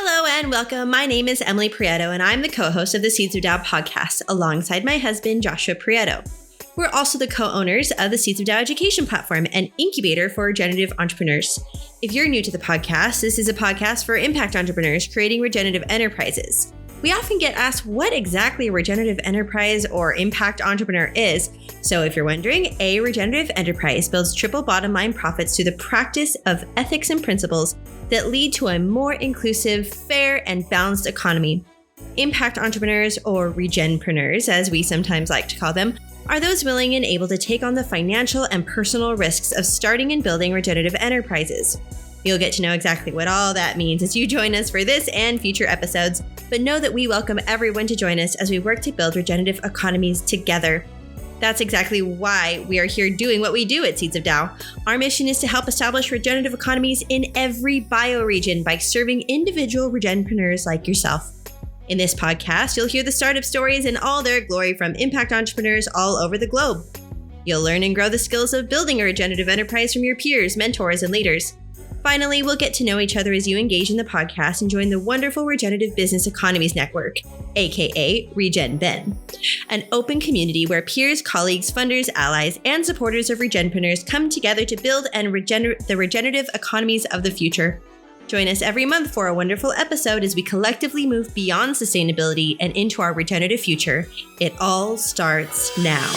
Hello and welcome. My name is Emily Prieto, and I'm the co-host of the Seeds of Tao podcast alongside my husband, Joshua Prieto. We're also the co-owners of the Seeds of Tao education platform, an incubator for regenerative entrepreneurs. If you're new to the podcast, this is a podcast for impact entrepreneurs creating regenerative enterprises. We often get asked what exactly a regenerative enterprise or impact entrepreneur is. So if you're wondering, a regenerative enterprise builds triple bottom line profits through the practice of ethics and principles that lead to a more inclusive, fair, and balanced economy. Impact entrepreneurs, or regenpreneurs, as we sometimes like to call them, are those willing and able to take on the financial and personal risks of starting and building regenerative enterprises. You'll get to know exactly what all that means as you join us for this and future episodes, but know that we welcome everyone to join us as we work to build regenerative economies together. That's exactly why we are here doing what we do at Seeds of Tao. Our mission is to help establish regenerative economies in every bioregion by serving individual regenpreneurs like yourself. In this podcast, you'll hear the startup stories in all their glory from impact entrepreneurs all over the globe. You'll learn and grow the skills of building a regenerative enterprise from your peers, mentors, and leaders. Finally, we'll get to know each other as you engage in the podcast and join the wonderful Regenerative Business Economies Network, aka RegenBen, an open community where peers, colleagues, funders, allies, and supporters of regenpreneurs come together to build the regenerative economies of the future. Join us every month for a wonderful episode as we collectively move beyond sustainability and into our regenerative future. It all starts now.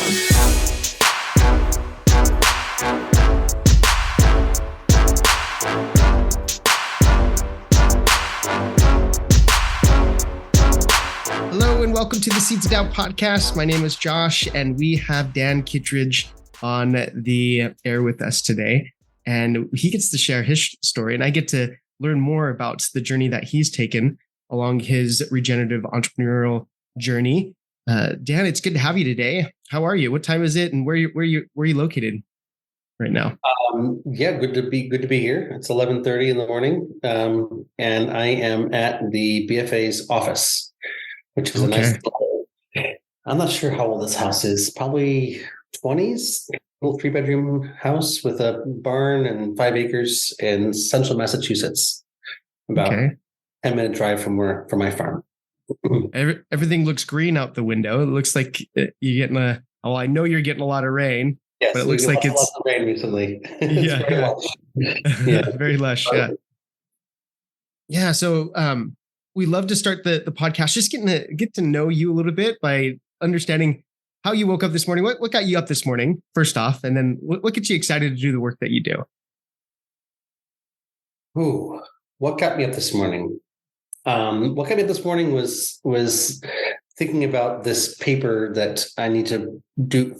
Hello and welcome to the Seeds of Tao podcast. My name is Josh and we have Dan Kittredge on the air with us today. And he gets to share his story and I get to learn more about the journey that he's taken along his regenerative entrepreneurial journey. Dan, it's good to have you today. How are you? What time is it and where are you located right now? Good to be here. It's 11:30 in the morning. And I am at the BFA's office, which is a nice little, I'm not sure how old this house is, probably 20s, little 3-bedroom house with a barn and 5 acres in central Massachusetts, about 10-minute drive from my farm. Everything looks green out the window. It looks like you're getting I know you're getting a lot of rain. Yes, but it looks like it's lots of rain recently. Yeah, very lush. Yeah. So, we love to start the podcast, just get to know you a little bit by understanding how you woke up this morning. What got you up this morning, first off, and then what gets you excited to do the work that you do? Ooh, what got me up this morning? What got me up this morning was thinking about this paper that I need to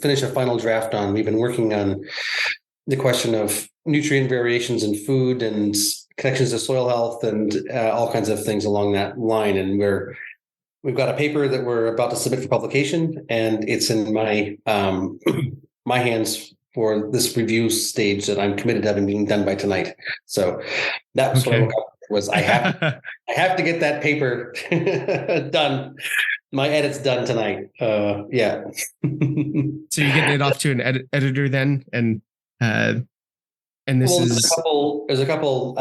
finish a final draft on. We've been working on the question of nutrient variations in food and connections to soil health and all kinds of things along that line. And we've got a paper that we're about to submit for publication, and it's in my my hands for this review stage that I'm committed to having being done by tonight. So that's what I woke up was I have to get that paper done. My edit's done tonight. So you're getting it off to an editor then, and this there's a couple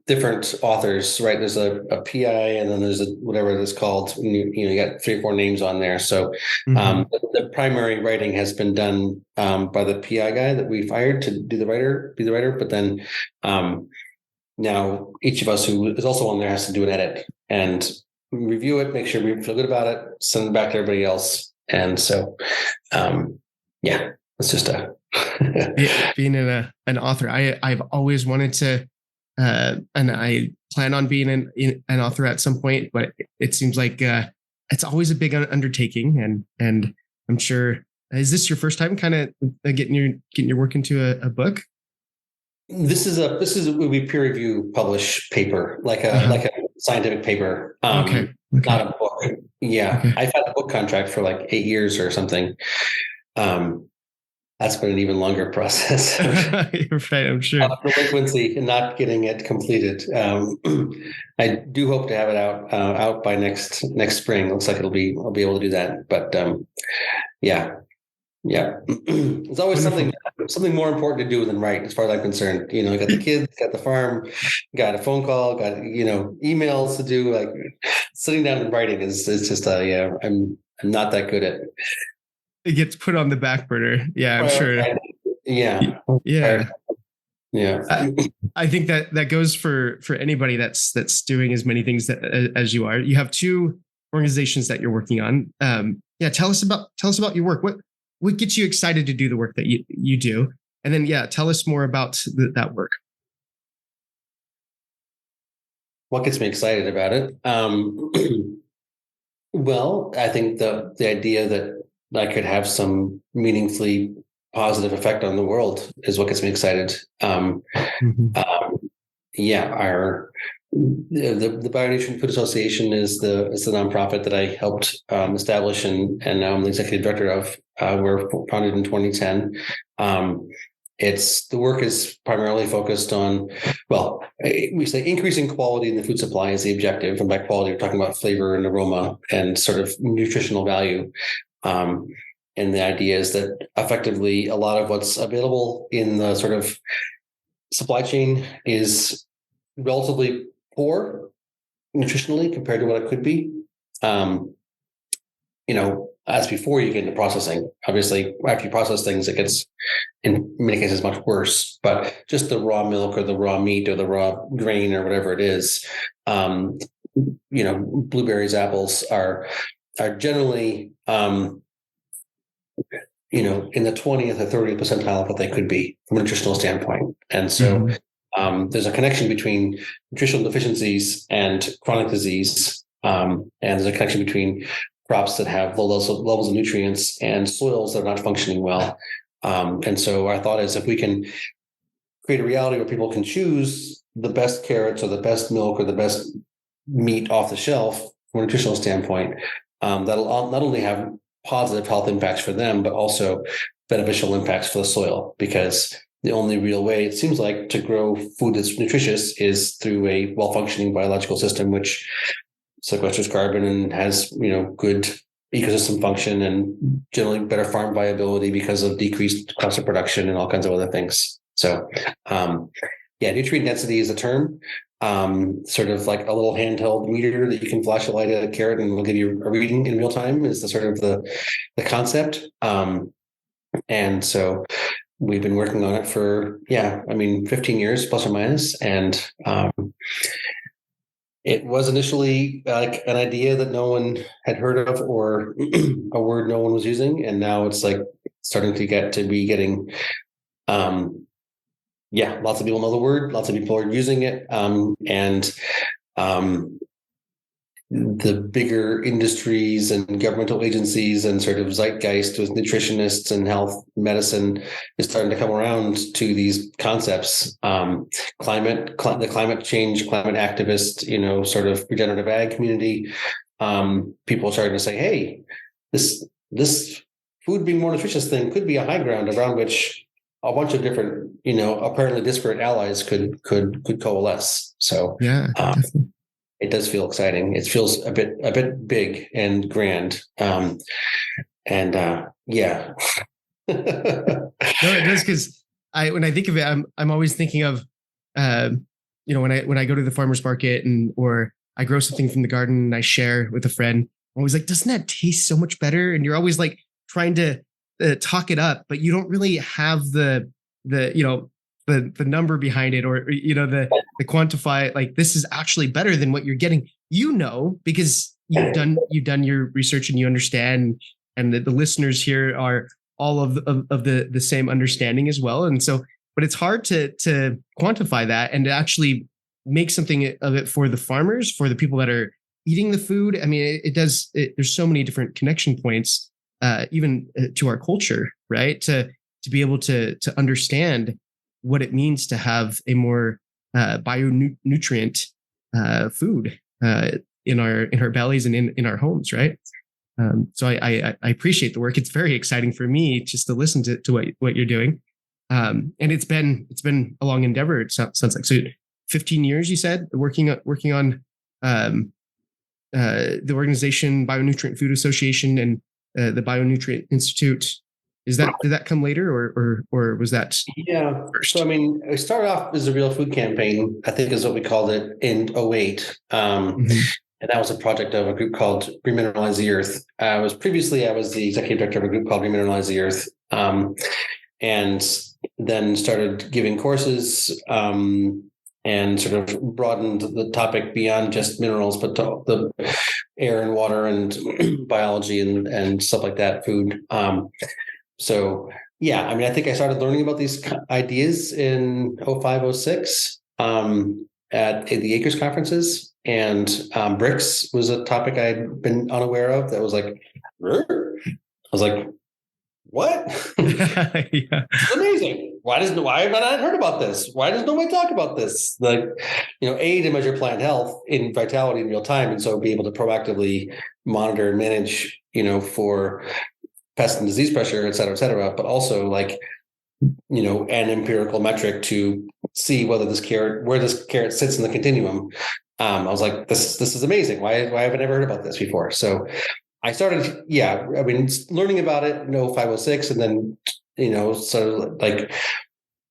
different authors, right? There's a PI, and then there's whatever it's called. You got 3 or 4 names on there. So the primary writing has been done by the PI guy that we've hired to be the writer. But then now each of us who is also on there has to do an edit and review it, make sure we feel good about it, send it back to everybody else. And so, it's just being an author. I've always wanted to, and I plan on being an author at some point, but it seems like it's always a big undertaking. And I'm sure, is this your first time kind of getting your work into a book? This would be peer review published paper, like a scientific paper. Okay. Not a book. Yeah. Okay. I've had a book contract for like 8 years or something. That's been an even longer process. You're right, I'm sure. Delinquency and not getting it completed. I do hope to have it out by next spring. Looks like I'll be able to do that. But Yeah. It's always something more important to do than write, as far as I'm concerned. You got the kids, got the farm, got a phone call, got, emails to do. Like sitting down and writing is just I'm not that good at. It gets put on the back burner. Yeah, I'm sure. Yeah. Yeah. Yeah. I think that goes for anybody that's doing as many things as you are. You have two organizations that you're working on. Tell us about your work. What gets you excited to do the work that you do? And then, tell us more about that work. What gets me excited about it? Well, I think the idea that I could have some meaningfully positive effect on the world is what gets me excited. The Bionutrient Food Association is the nonprofit that I helped establish, and now I'm the executive director of. We're founded in 2010. The work is primarily focused on, we say increasing quality in the food supply is the objective, and by quality we're talking about flavor and aroma and sort of nutritional value. And the idea is that effectively a lot of what's available in the sort of supply chain is relatively poor nutritionally compared to what it could be. As before you get into processing, obviously after you process things, it gets in many cases much worse, but just the raw milk or the raw meat or the raw grain or whatever it is, blueberries, apples are generally, in the 20th or 30th percentile of what they could be from a nutritional standpoint. And so there's a connection between nutritional deficiencies and chronic disease. And there's a connection between crops that have low levels of nutrients and soils that are not functioning well. And so our thought is if we can create a reality where people can choose the best carrots or the best milk or the best meat off the shelf from a nutritional standpoint, that'll not only have positive health impacts for them, but also beneficial impacts for the soil, because the only real way, it seems like, to grow food that's nutritious is through a well-functioning biological system, which sequesters carbon and has, good ecosystem function and generally better farm viability because of decreased cost of production and all kinds of other things. So, nutrient density is a term, sort of like a little handheld meter that you can flash a light at a carrot and it'll give you a reading in real time is the sort of the concept. And so we've been working on it for, 15 years plus or minus. And, it was initially like an idea that no one had heard of or a word no one was using. And now it's like starting to be getting, lots of people know the word, lots of people are using it. The bigger industries and governmental agencies and sort of zeitgeist with nutritionists and health medicine is starting to come around to these concepts. The climate change, climate activist, sort of regenerative ag community. People are starting to say, hey, this food being more nutritious thing could be a high ground around which a bunch of different, apparently disparate allies could coalesce. So definitely. It does feel exciting. It feels a bit big and grand. No, it does, because when I think of it, I'm always thinking of, when I go to the farmer's market or I grow something from the garden and I share with a friend, I'm always like, doesn't that taste so much better? And you're always like trying to talk it up, but you don't really have the number behind it, or the quantify, like, this is actually better than what you're getting, because you've done your research and you understand, and the listeners here are all of the same understanding as well. And so, but it's hard to quantify that and to actually make something of it for the farmers, for the people that are eating the food. I mean, there's so many different connection points, even to our culture, right? To be able to understand what it means to have a more bionutrient food in our bellies and in our homes, right? So I appreciate the work. It's very exciting for me just to listen to what you're doing, and it's been a long endeavor. It sounds like, so 15 years, you said, working on the organization Bionutrient Food Association and the Bionutrient Institute. did that come later or was that Yeah. first? So, I mean, it started off as a real food campaign, I think is what we called it in '08. And that was a project of a group called Remineralize the Earth. I was the executive director of a group called Remineralize the Earth. And then started giving courses, and sort of broadened the topic beyond just minerals, but to the air and water and biology and stuff like that, food. So yeah, I mean, I think I started learning about these ideas in '05, '06 at the Acres conferences, and BRICS was a topic I'd been unaware of. That was like, I was like, what? Yeah. It's amazing. Why have I not heard about this? Why does nobody talk about this? Like, to measure plant health in vitality in real time, and so be able to proactively monitor and manage, for pest and disease pressure, et cetera, but also like, an empirical metric to see where this carrot sits in the continuum. I was like, this is amazing. Why haven't I ever heard about this before? So I started, learning about it in '05, '06, and then, sort of like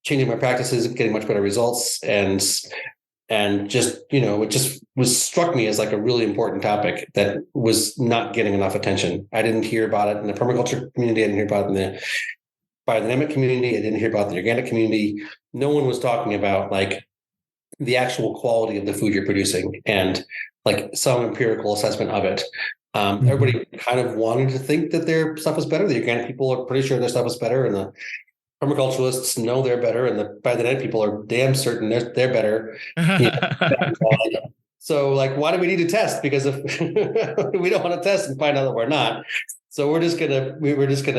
changing my practices and getting much better results. And just, it just struck me as like a really important topic that was not getting enough attention. I didn't hear about it in the permaculture community. I didn't hear about it in the biodynamic community. I didn't hear about the organic community. No one was talking about like the actual quality of the food you're producing and like some empirical assessment of it. Everybody kind of wanted to think that their stuff was better. The organic people are pretty sure their stuff is better, and the permaculturalists know they're better, and the biodynamic people are damn certain they're better. So, like, why do we need to test? Because if we don't want to test and find out that we're not, so we're just gonna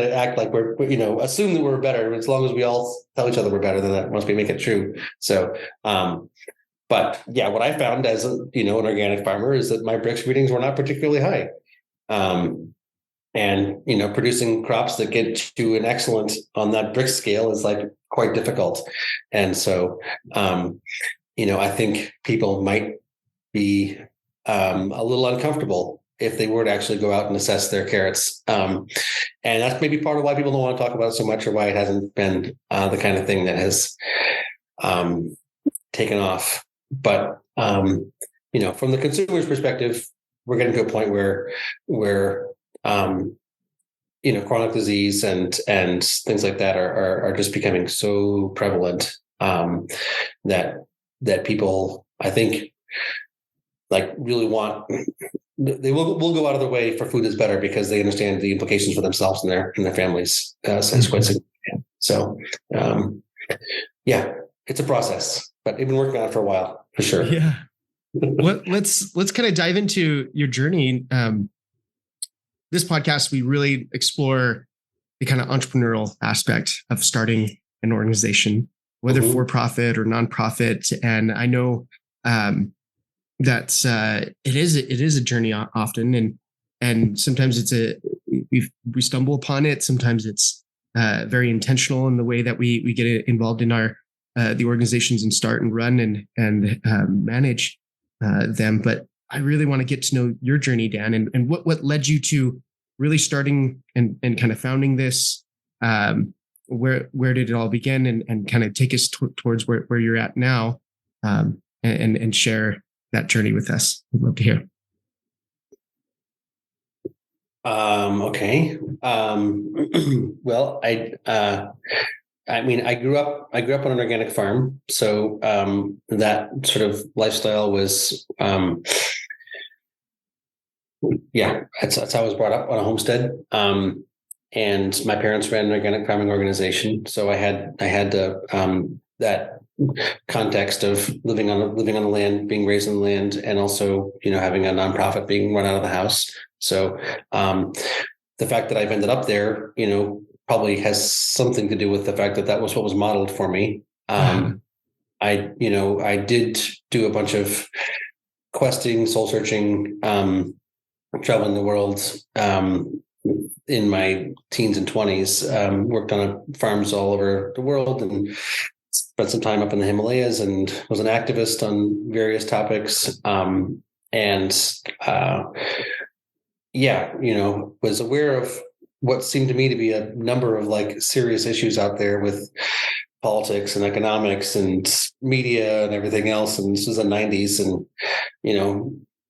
act like we're assume that we're better. As long as we all tell each other we're better, then that must be make it true. So, but yeah, what I found as an organic farmer is that my BRICS readings were not particularly high. And producing crops that get to an excellent on that BRICS scale is like quite difficult. And so, I think people might be a little uncomfortable if they were to actually go out and assess their carrots. And that's maybe part of why people don't want to talk about it so much, or why it hasn't been the kind of thing that has taken off. But, from the consumer's perspective, we're getting to a point where chronic disease and things like that are just becoming so prevalent that people, I think, like really want. They will go out of their way for food that's better because they understand the implications for themselves and their families. It's quite significant. So, yeah, it's a process, but they've been working on it for a while, for sure. Yeah. Let's kind of dive into your journey. This podcast, we really explore the kind of entrepreneurial aspect of starting an organization, whether for profit or nonprofit. And I know that it is a journey often, and sometimes we stumble upon it. Sometimes it's very intentional in the way that we get involved in the organizations and start and run and manage them. But I really want to get to know your journey, Dan, and what led you to really starting and kind of founding this. Where did it all begin, and kind of take us towards where you're at now, and share that journey with us. We'd love to hear. Okay. Well, I grew up on an organic farm, so that sort of lifestyle was, that's how I was brought up, on a homestead. And my parents ran an organic farming organization, so I had that context of living on the land, being raised on the land, and also having a nonprofit being run out of the house. So the fact that I've ended up there, probably has something to do with the fact that was what was modeled for me. I did do a bunch of questing, soul searching, traveling the world in my teens and 20s. Worked on farms all over the world and spent some time up in the Himalayas, and was an activist on various topics. Was aware of what seemed to me to be a number of like serious issues out there with politics and economics and media and everything else. And this was the 90s, and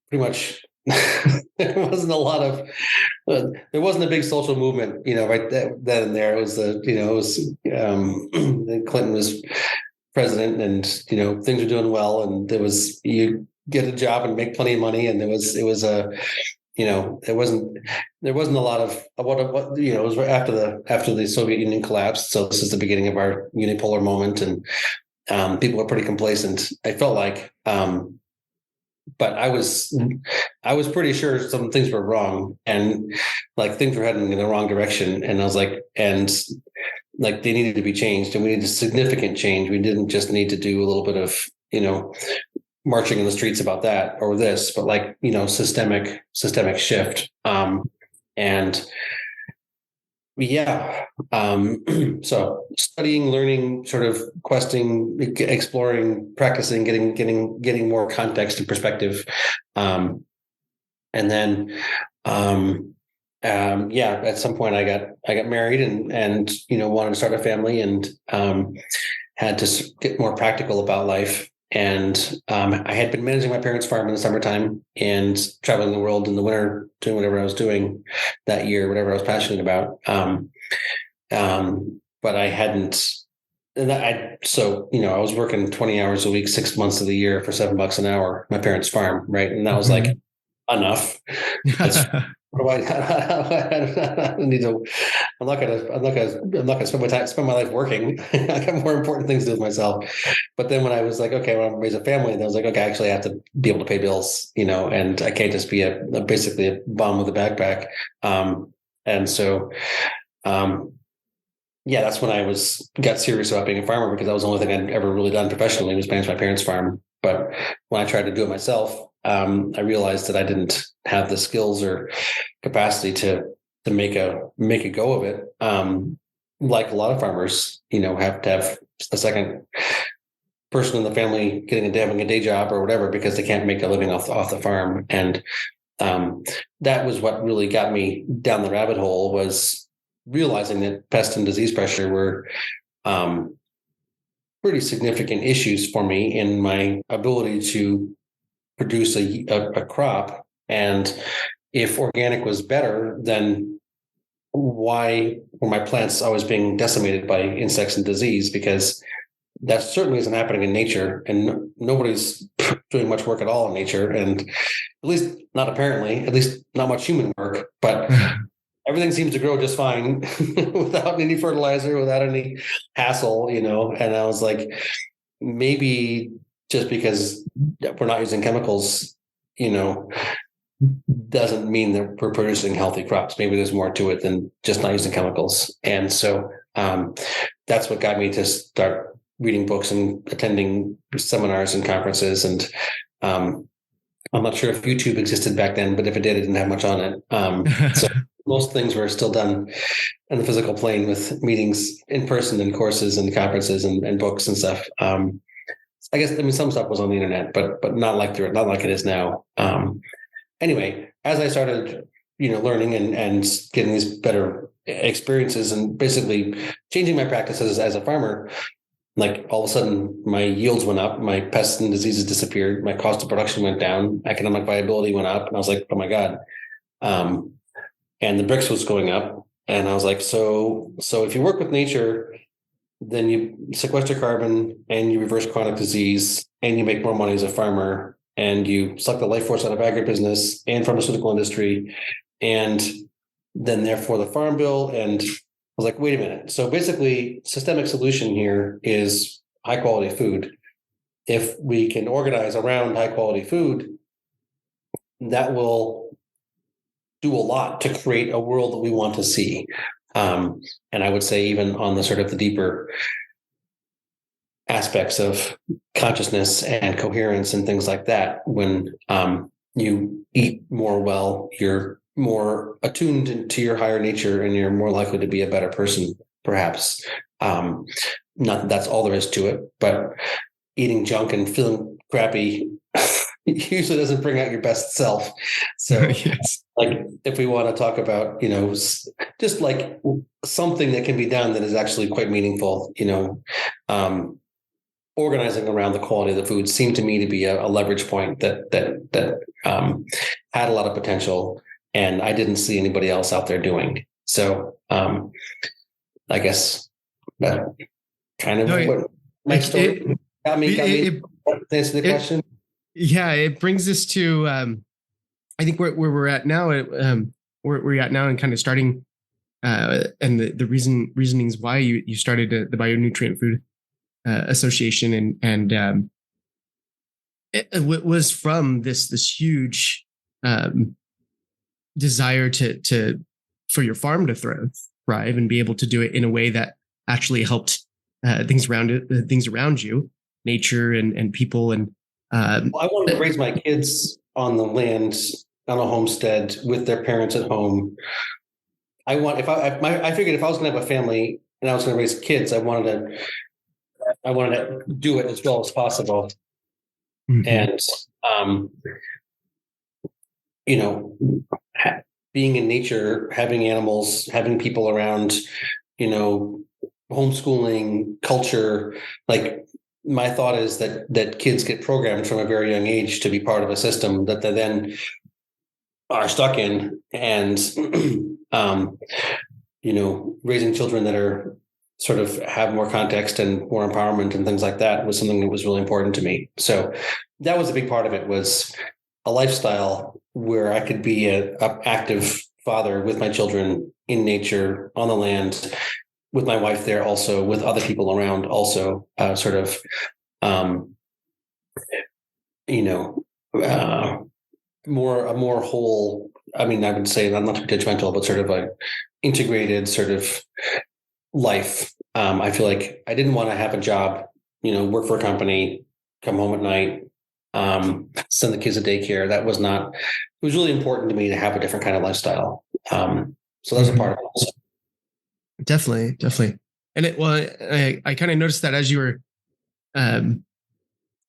pretty much there wasn't a lot of there wasn't a big social movement, right then and there. It was Clinton was president, and things were doing well, and you get a job and make plenty of money, and there wasn't a lot of what it was right after the Soviet Union collapsed. So this is the beginning of our unipolar moment, and people were pretty complacent, I felt like. But I was pretty sure some things were wrong, and like things were heading in the wrong direction. And I was like, and like they needed to be changed, and we needed a significant change. We didn't just need to do a little bit of, marching in the streets about that or this, but like, systemic shift. And yeah. So studying, learning, sort of questing, exploring, practicing, getting more context and perspective. And then, at some point I got married and wanted to start a family, and had to get more practical about life. And I had been managing my parents' farm in the summertime and traveling the world in the winter, doing whatever I was doing that year, whatever I was passionate about. But I hadn't. I was working 20 hours a week, 6 months of the year for $7 an hour, my parents' farm, right? And that was like enough. I need to. I'm not gonna spend my life working. I got more important things to do with myself. But then when I was like, okay, I want to raise a family, then I was like, okay, I actually have to be able to pay bills, and I can't just be basically a bum with a backpack. And so, that's when I got serious about being a farmer, because that was the only thing I'd ever really done professionally, was manage my parents' farm. But when I tried to do it myself, I realized that I didn't have the skills or capacity to make a go of it. Like a lot of farmers, have to have a second person in the family having a day job or whatever, because they can't make a living off the farm. And that was what really got me down the rabbit hole, was realizing that pest and disease pressure were pretty significant issues for me in my ability to produce a crop. And if organic was better, then why were my plants always being decimated by insects and disease? Because that certainly isn't happening in nature, and nobody's doing much work at all in nature, and at least not much human work. But everything seems to grow just fine without any fertilizer, without any hassle, And I was like, maybe just because we're not using chemicals, doesn't mean that we're producing healthy crops. Maybe there's more to it than just not using chemicals. And so that's what got me to start reading books and attending seminars and conferences. And I'm not sure if YouTube existed back then, but if it did, it didn't have much on it. So most things were still done in the physical plane, with meetings in person and courses and conferences and books and stuff. I guess, some stuff was on the internet, but not like it is now. Anyway, as I started, learning and getting these better experiences and basically changing my practices as a farmer, like all of a sudden my yields went up, my pests and diseases disappeared, my cost of production went down, economic viability went up, and I was like, oh my God. And the bricks was going up, and I was like, so if you work with nature, then you sequester carbon and you reverse chronic disease and you make more money as a farmer, and you suck the life force out of agribusiness and pharmaceutical industry, and then therefore the farm bill. And I was like, wait a minute. So basically, systemic solution here is high quality food. If we can organize around high quality food, that will do a lot to create a world that we want to see. And I would say even on the sort of the deeper aspects of consciousness and coherence and things like that, when you eat more well, you're more attuned to your higher nature, and you're more likely to be a better person, perhaps. Not that that's all there is to it, but eating junk and feeling crappy usually doesn't bring out your best self. So Yes. like if we want to talk about, just like something that can be done that is actually quite meaningful, organizing around the quality of the food seemed to me to be a leverage point that had a lot of potential, and I didn't see anybody else out there doing. So I guess that kind of what my story got me to answer the question. Yeah, it brings us to I think where we're at now. Where we're at now, and kind of starting, and the reasonings why you started the Bionutrient Food Association, and it was from this huge desire to for your farm to thrive and be able to do it in a way that actually helped things around you, nature and people. And I wanted to raise my kids on the land, on a homestead with their parents at home. I figured if I was going to have a family and I was going to raise kids, I wanted to do it as well as possible. Mm-hmm. And, being in nature, having animals, having people around, homeschooling, culture, like my thought is that kids get programmed from a very young age to be part of a system that they then are stuck in. And, raising children that are sort of have more context and more empowerment and things like that was something that was really important to me. So that was a big part of it, was a lifestyle where I could be an active father with my children in nature, on the land, with my wife there, also with other people around, also a more whole. I mean, I would say, I'm not too judgmental, but sort of an integrated sort of life. I feel like I didn't want to have a job, work for a company, come home at night, send the kids to daycare. That was not. It was really important to me to have a different kind of lifestyle. So that's a part of it also. Definitely. And I kind of noticed that as you were,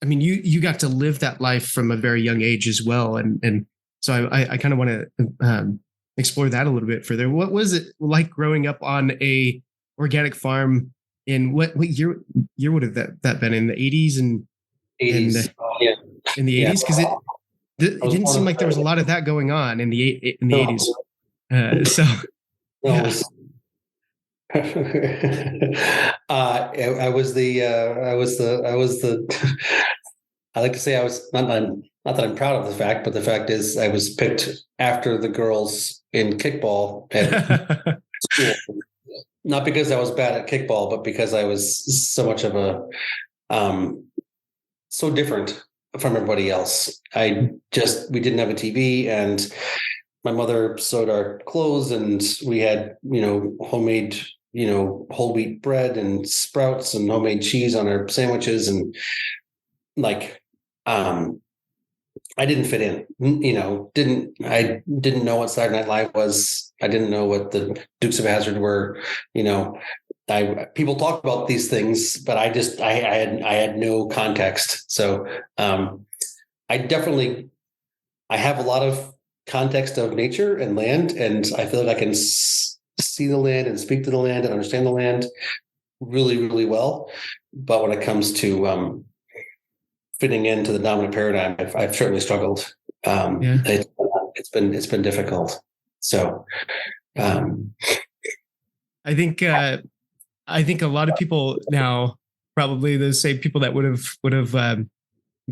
you got to live that life from a very young age as well. And so I kind of want to explore that a little bit further. What was it like growing up on a organic farm in what year would have that been, in the 80s and 80s? In the 80s? Because it didn't seem like there was a lot of that going on in the 80s. So yeah. I was the I like to say I was not that I'm proud of the fact, but the fact is I was picked after the girls in kickball at school. Not because I was bad at kickball, but because I was so much of so different from everybody else. We didn't have a TV, and my mother sewed our clothes, and we had, homemade, whole wheat bread and sprouts and homemade cheese on our sandwiches. And I didn't fit in, I didn't know what Saturday Night Live was. I didn't know what the Dukes of Hazzard were. People talk about these things, but I had no context. So I have a lot of context of nature and land, and I feel like I can see the land and speak to the land and understand the land really, really well. But when it comes to fitting into the dominant paradigm, I've certainly struggled. It's been difficult. So I think a lot of people now, probably the same people that would have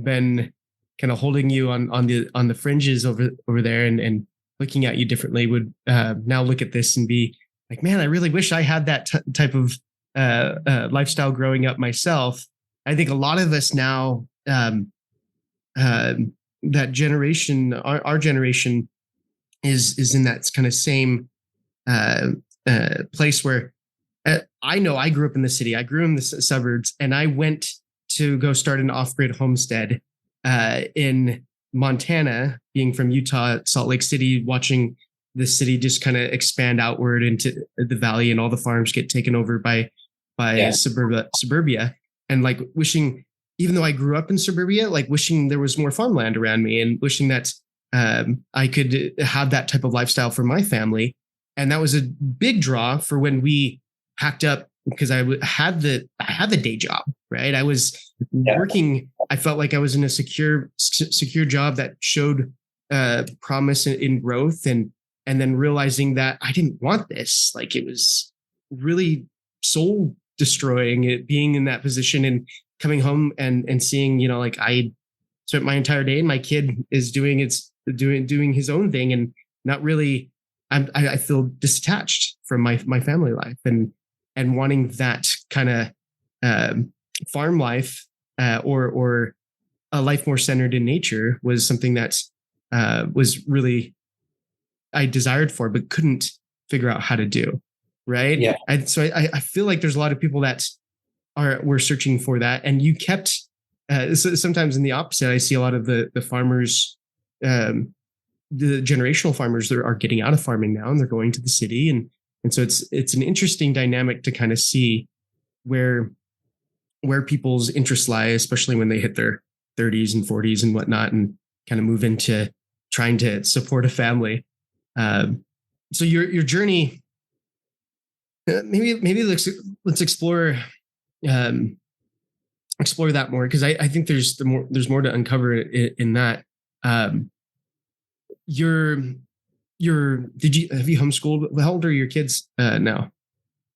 been kind of holding you on the fringes over there and looking at you differently, would now look at this and be like, man, I really wish I had that type of lifestyle growing up myself. I think a lot of us now, that generation, our generation, is in that kind of same place where I know I grew up in the city. I grew in the suburbs, and I went to go start an off-grid homestead in Montana, being from Utah, Salt Lake City, watching the city just kind of expand outward into the valley, and all the farms get taken over by suburbia, and like wishing even though I grew up in suburbia, like wishing there was more farmland around me and wishing that I could have that type of lifestyle for my family. And that was a big draw for when we packed up, because I had the day job, right? I was working. I felt like I was in a secure job that showed promise in growth, and then realizing that I didn't want this. Like, it was really soul destroying, it being in that position and coming home and seeing, like, I spent my entire day and my kid is doing his own thing, and not really. I feel detached from my family life, and wanting that kind of farm life or a life more centered in nature was something that was really I desired for, but couldn't figure out how to do. Right. Yeah. So I feel like there's a lot of people that were searching for that, and you kept. Sometimes in the opposite, I see a lot of the farmers. The generational farmers that are getting out of farming now, and they're going to the city. And so it's an interesting dynamic to kind of see where people's interests lie, especially when they hit their 30s and 40s and whatnot, and kind of move into trying to support a family. So your journey, maybe let's explore that more, because I think there's more to uncover in that. Have you homeschooled? How old are your kids now?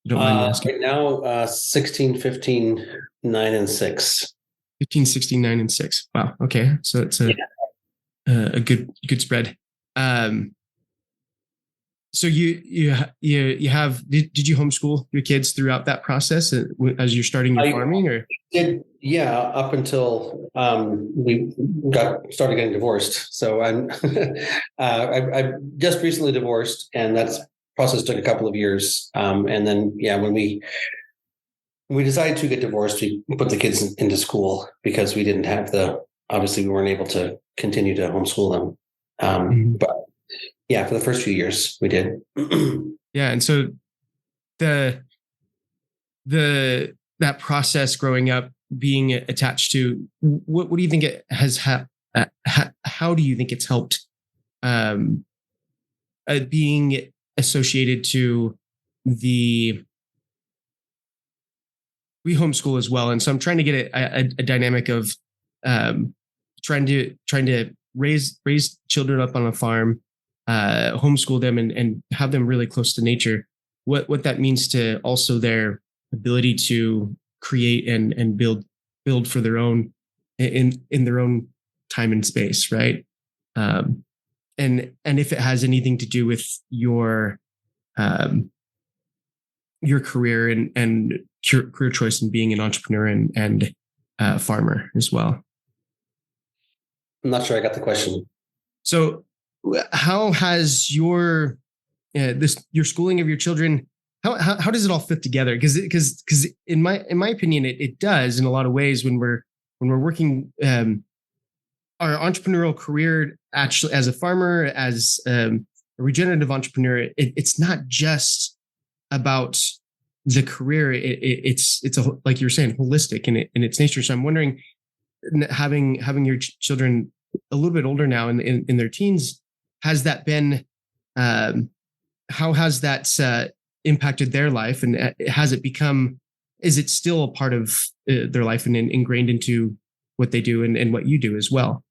You don't mind me asking. Right now, 16, 15, 9, and 6. 15, 16, 9, and 6. Wow. Okay. So it's a good spread. So you have, did you homeschool your kids throughout that process as you're starting your farming, or? Did, yeah, up until we started getting divorced. So I just recently divorced, and that process took a couple of years. And then, when we decided to get divorced, we put the kids into school, because we didn't have obviously we weren't able to continue to homeschool them. But yeah, for the first few years we did. Yeah. And so that process growing up, being attached to, what do you think it has how do you think it's helped being associated to we homeschool as well. And so I'm trying to get a dynamic of trying to raise children up on a farm, homeschool them and have them really close to nature. What that means to also their ability to create and build for their own in their own time and space, right? And if it has anything to do with your career and career choice in being an entrepreneur and farmer as well. I'm not sure I got the question. So how has your schooling of your children, how does it all fit together? Because in my opinion, it does in a lot of ways when we're working our entrepreneurial career, actually, as a farmer, as a regenerative entrepreneur. It's not just about the career. It's like you were saying, holistic in its nature. So I'm wondering, having your children a little bit older now in their teens, has that been how has that impacted their life, and is it still a part of their life and ingrained into what they do and what you do as well?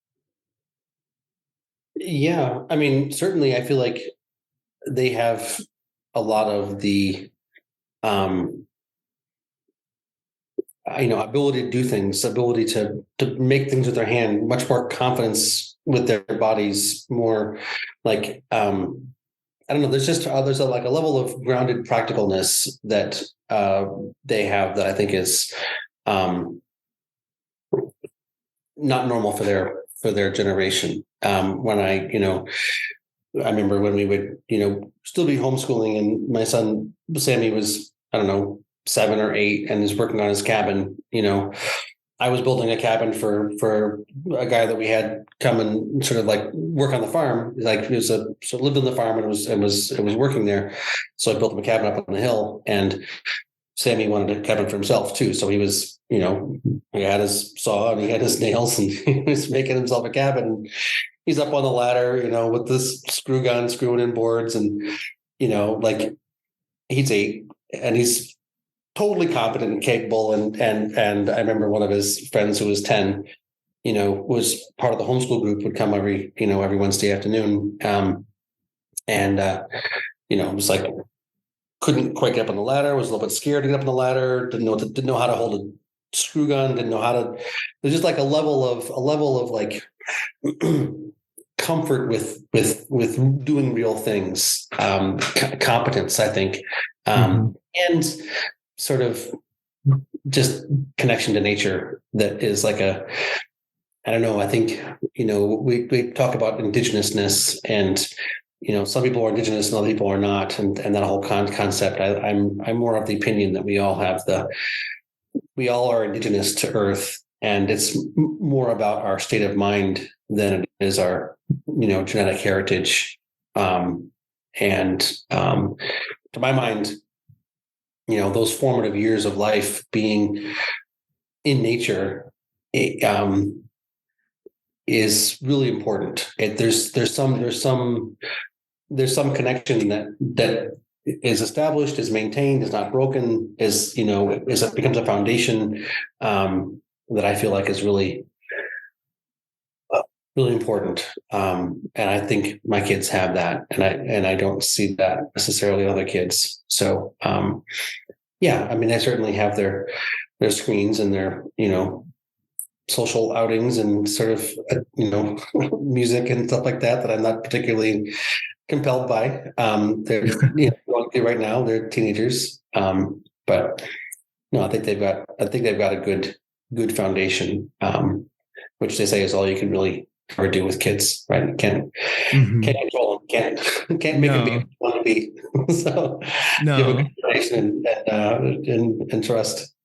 Yeah, I mean, certainly I feel like they have a lot of the ability to do things, ability to make things with their hand, much more confidence with their bodies, more like I don't know. There's a level of grounded practicalness that they have that I think is not normal for their generation. When I remember when we would still be homeschooling, and my son Sammy was, I don't know, 7 or 8 and is working on his cabin. I was building a cabin for a guy that we had come and sort of like work on the farm. Like he was lived on the farm and was working there. So I built him a cabin up on the hill. And Sammy wanted a cabin for himself too. So he was, he had his saw and he had his nails and he was making himself a cabin. He's up on the ladder, with this screw gun, screwing in boards, and like he's 8 and he's totally competent and capable. And I remember one of his friends who was 10, was part of the homeschool group, would come every Wednesday afternoon. It was like, couldn't quite get up on the ladder, was a little bit scared to get up on the ladder, didn't know how to hold a screw gun, didn't know how to, there's just like a level of like comfort with doing real things, competence, I think, and sort of just connection to nature that is like I don't know, I think, we talk about indigenousness and, some people are indigenous and other people are not. And that whole concept, I'm more of the opinion that we all are indigenous to Earth, and it's more about our state of mind than it is our, genetic heritage. To my mind, those formative years of life being in nature, is really important. There's some connection that is established, is maintained, is not broken, becomes a foundation that I feel like is really, really important. And I think my kids have that, and I don't see that necessarily in other kids. So they certainly have their screens and their social outings and sort of music and stuff like that I'm not particularly compelled by. They're going through right now, they're teenagers, but no, I think they've got a good foundation, which they say is all you can really ever do with kids, right? You can't control them, can't make them be what you want to be. So no. Give them a good foundation and trust.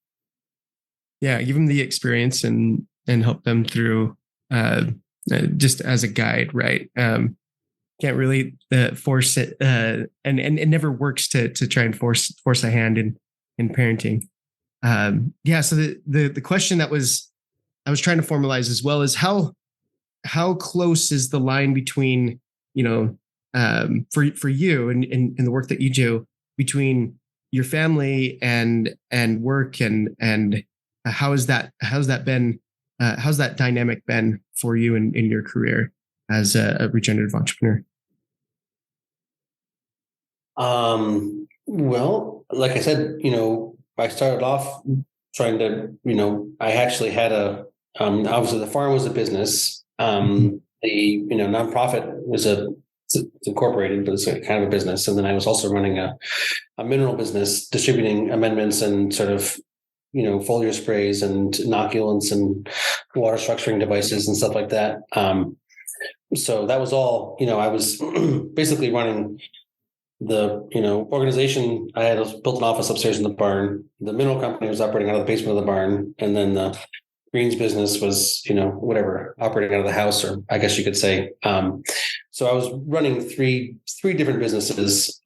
Yeah, give them the experience and help them through, just as a guide, right? Can't really force it, and it never works to try and force a hand in parenting. So the question that I was trying to formalize as well is how close is the line between, for you and the work that you do, between your family and work, and how's that been? How's that dynamic been for you in your career as a regenerative entrepreneur? Well, like I said, I started off trying to, I actually had obviously the farm was a business. The, nonprofit was it's incorporated, but it's kind of a business. And then I was also running a mineral business, distributing amendments and sort of, foliar sprays and inoculants and water structuring devices and stuff like that. So that was all, I was basically running the, organization. I had built an office upstairs in the barn. The mineral company was operating out of the basement of the barn. And then the greens business was, operating out of the house, or I guess you could say. So I was running three different businesses,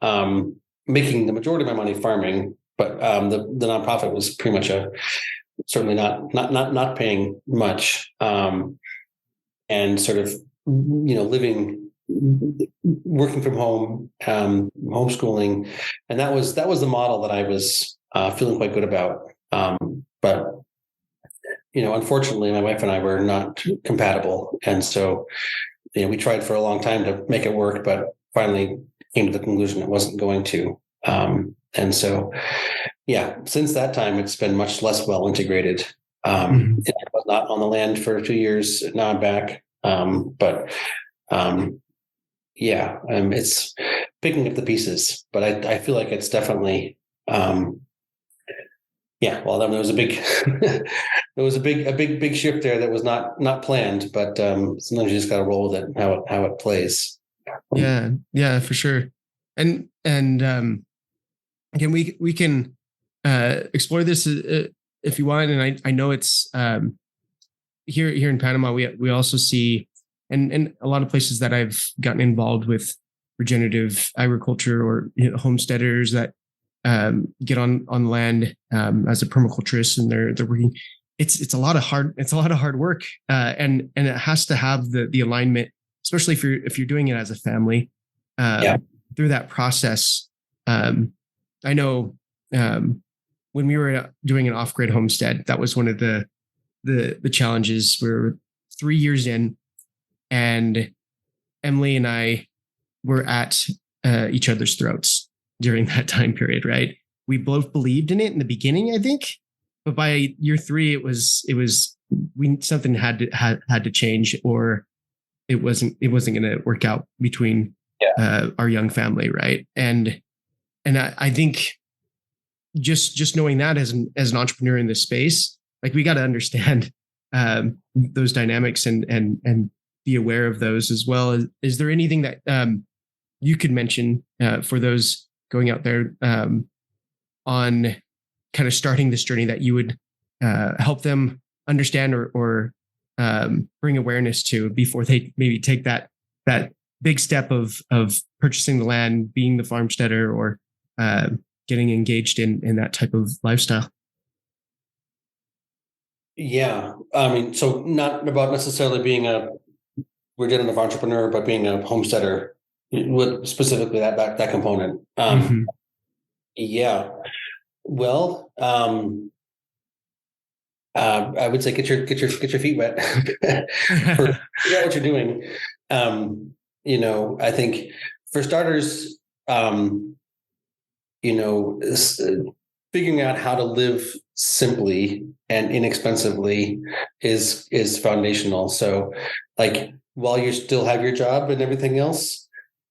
making the majority of my money farming. But the nonprofit was pretty much certainly not paying much, and sort of living, working from home, homeschooling, and that was the model that I was feeling quite good about. But unfortunately, my wife and I were not compatible, and so we tried for a long time to make it work, but finally came to the conclusion it wasn't going to. And so, since that time, it's been much less well integrated. I was not on the land for 2 years. Now I'm back. It's picking up the pieces, but I feel like it's definitely, well, there was a big shift there that was not planned, but sometimes you just got to roll with it, how it plays. Yeah, for sure. And again, we can explore this if you want. And I know it's here in Panama. We also see, and a lot of places that I've gotten involved with regenerative agriculture or homesteaders that get on land as a permaculturist, and they're working. It's a lot of hard work, and it has to have the alignment, especially if you're doing it as a family. Through that process, I know when we were doing an off-grid homestead, that was one of the challenges. We were 3 years in, and Emily and I were at each other's throats during that time period, right? We both believed in it in the beginning, I think, but by year 3, it was something had to change, or it wasn't going to work out between our young family, right? And I think just knowing that as an entrepreneur in this space, like, we got to understand those dynamics and be aware of those as well. Is there anything that you could mention for those going out there on kind of starting this journey that you would help them understand or bring awareness to before they maybe take that big step of purchasing the land, being the farmsteader, or getting engaged in that type of lifestyle? Yeah. I mean, so not about necessarily being a regenerative entrepreneur, but being a homesteader, with specifically that component. Yeah. Well, I would say get your feet wet. Figure out what you're doing. I think for starters, figuring out how to live simply and inexpensively is foundational. So, like, while you still have your job and everything else,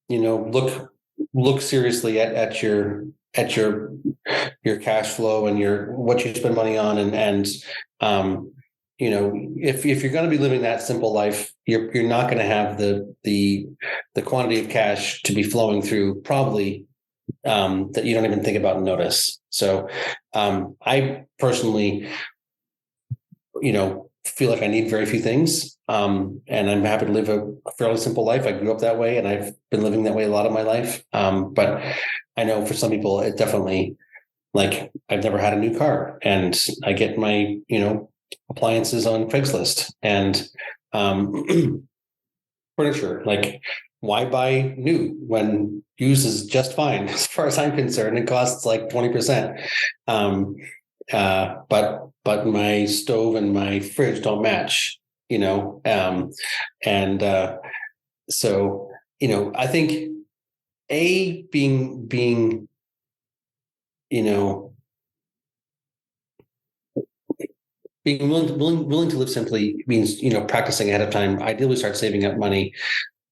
look seriously at your cash flow and what you spend money on, and if you're going to be living that simple life, you're not going to have the quantity of cash to be flowing through, probably, that you don't even think about and notice. So I personally, feel like I need very few things, and I'm happy to live a fairly simple life. I grew up that way, and I've been living that way a lot of my life. But I know for some people, it definitely, like, I've never had a new car, and I get my appliances on Craigslist, and furniture. Like, why buy new when used is just fine? As far as I'm concerned, it costs like 20%. But my stove and my fridge don't match, so, I think being being willing to live simply means, practicing ahead of time. Ideally, start saving up money.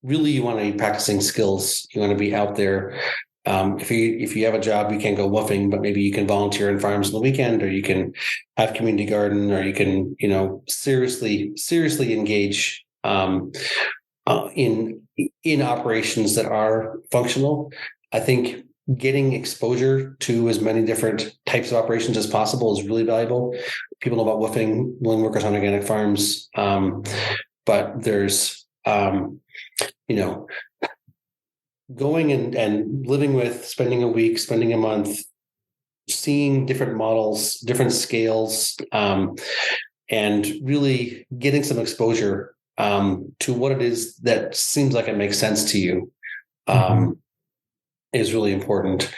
Really, you want to be practicing skills. You want to be out there. If you have a job, you can't go woofing, but maybe you can volunteer in farms on the weekend, or you can have community garden, or you can, seriously engage in operations that are functional. I think getting exposure to as many different types of operations as possible is really valuable. People know about woofing, willing workers on organic farms, but there's going and living with, spending a week, spending a month, seeing different models, different scales, and really getting some exposure to what it is that seems like it makes sense to you, is really important.